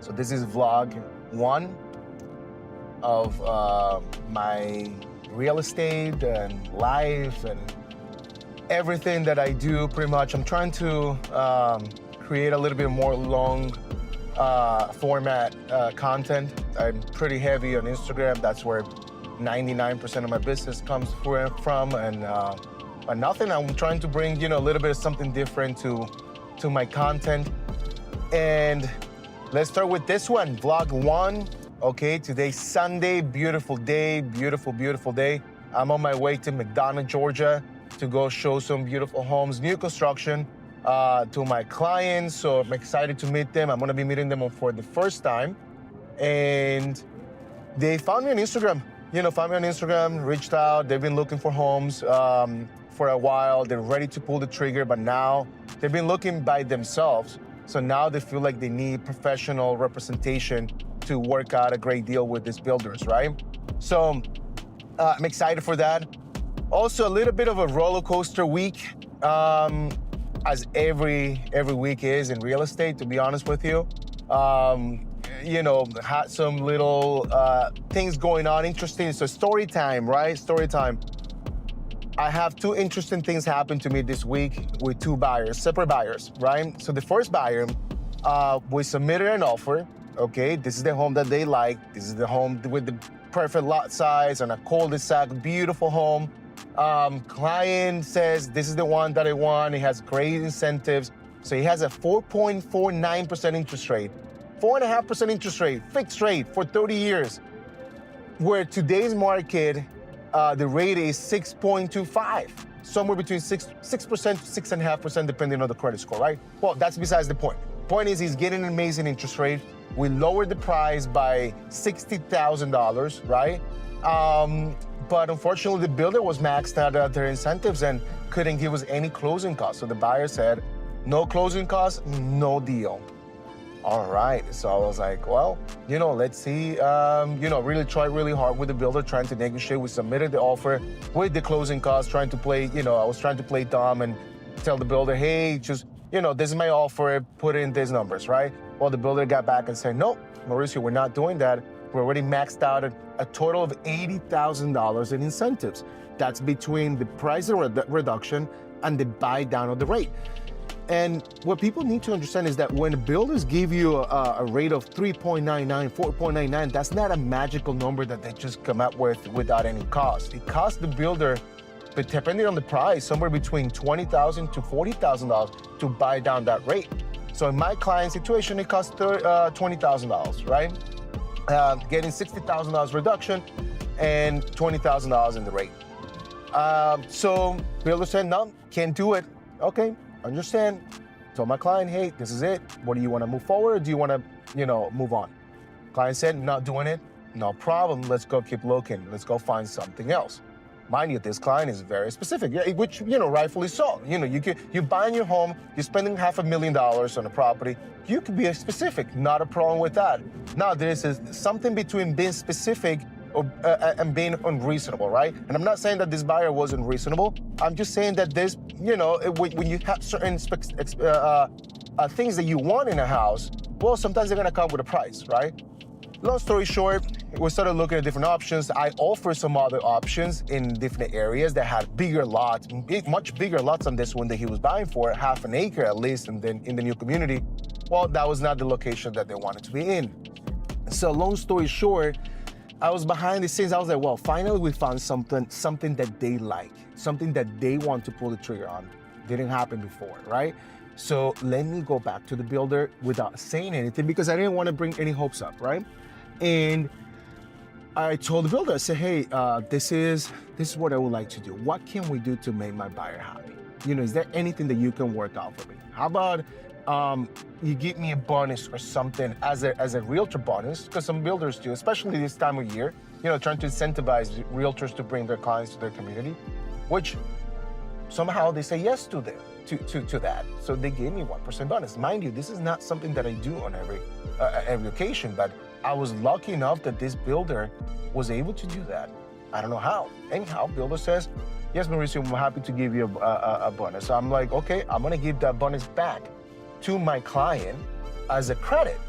So this is vlog one of my real estate and life and everything that I do. Pretty much, I'm trying to create a little bit more long format content. I'm pretty heavy on Instagram. That's where 99% of my business comes from, and nothing. I'm trying to bring a little bit of something different to my content. And let's start with this one, vlog one. Okay, today's Sunday, beautiful day, beautiful day. I'm on my way to McDonough, Georgia, to go show some beautiful homes, new construction, to my clients. So I'm excited to meet them. I'm gonna be meeting them for the first time. And they found me on Instagram. Found me on Instagram, reached out. They've been looking for homes for a while. They're ready to pull the trigger, but now they've been looking by themselves. So now they feel like they need professional representation to work out a great deal with these builders, right? So I'm excited for that. Also, a little bit of a roller coaster week, as every week is in real estate, to be honest with you. Had some little things going on, interesting. So story time, right? Story time. I have two interesting things happen to me this week with two buyers, separate buyers, right? So the first buyer, we submitted an offer, okay? This is the home that they like. This is the home with the perfect lot size and a cul-de-sac, beautiful home. Client says, this is the one that I want. It has great incentives. So he has a 4.49% interest rate, 4.5% interest rate, fixed rate for 30 years, where today's market, the rate is 6.25, somewhere between 6% to 6.5%, depending on the credit score, right? Well, that's besides the point. Point is, he's getting an amazing interest rate. We lowered the price by $60,000, right? But unfortunately, the builder was maxed out at their incentives and couldn't give us any closing costs. So the buyer said, no closing costs, no deal. All right, so I was like, well, let's see, really try really hard with the builder, trying to negotiate. We submitted the offer with the closing costs, trying to play, I was trying to play dumb and tell the builder, hey, just, this is my offer, put in these numbers, right? Well, the builder got back and said, no, Mauricio, we're not doing that. We're already maxed out at a total of $80,000 in incentives. That's between the price reduction and the buy down of the rate. And what people need to understand is that when builders give you a rate of 3.99, 4.99, that's not a magical number that they just come up with without any cost. It costs the builder, but depending on the price, somewhere between $20,000 to $40,000 to buy down that rate. So in my client situation, it costs $20,000, right? Getting $60,000 reduction and $20,000 in the rate. So builder said, no, can't do it. Okay. Understand. Told my client, hey, this is it. What do you want to move forward, or do you want to, move on? Client said, not doing it. No problem. Let's go keep looking. Let's go find something else. Mind you, this client is very specific, which, rightfully so. You're buying your home, you're spending $500,000 on a property. You could be specific, not a problem with that. Now, there's something between being specific and being unreasonable, right? And I'm not saying that this buyer was unreasonable. I'm just saying that there's, when you have certain things that you want in a house, well, sometimes they're gonna come with a price, right? Long story short, we started looking at different options. I offered some other options in different areas that had bigger lots, much bigger lots than this one that he was buying for, half an acre at least in the new community. Well, that was not the location that they wanted to be in. So long story short, I was behind the scenes. I was like, well, finally we found something that they like, something that they want to pull the trigger on. Didn't happen before, right? So let me go back to the builder without saying anything because I didn't want to bring any hopes up, right? And I told the builder, I said, hey, this is what I would like to do. What can we do to make my buyer happy? Is there anything that you can work out for me? How about you give me a bonus or something as a realtor bonus, because some builders do, especially this time of year, trying to incentivize realtors to bring their clients to their community, which somehow they say yes to that. So they gave me 1% bonus. Mind you, this is not something that I do on every occasion, but I was lucky enough that this builder was able to do that. I don't know how. Anyhow, builder says, yes, Mauricio, I'm happy to give you a bonus. So I'm like, okay, I'm gonna give that bonus back to my client as a credit.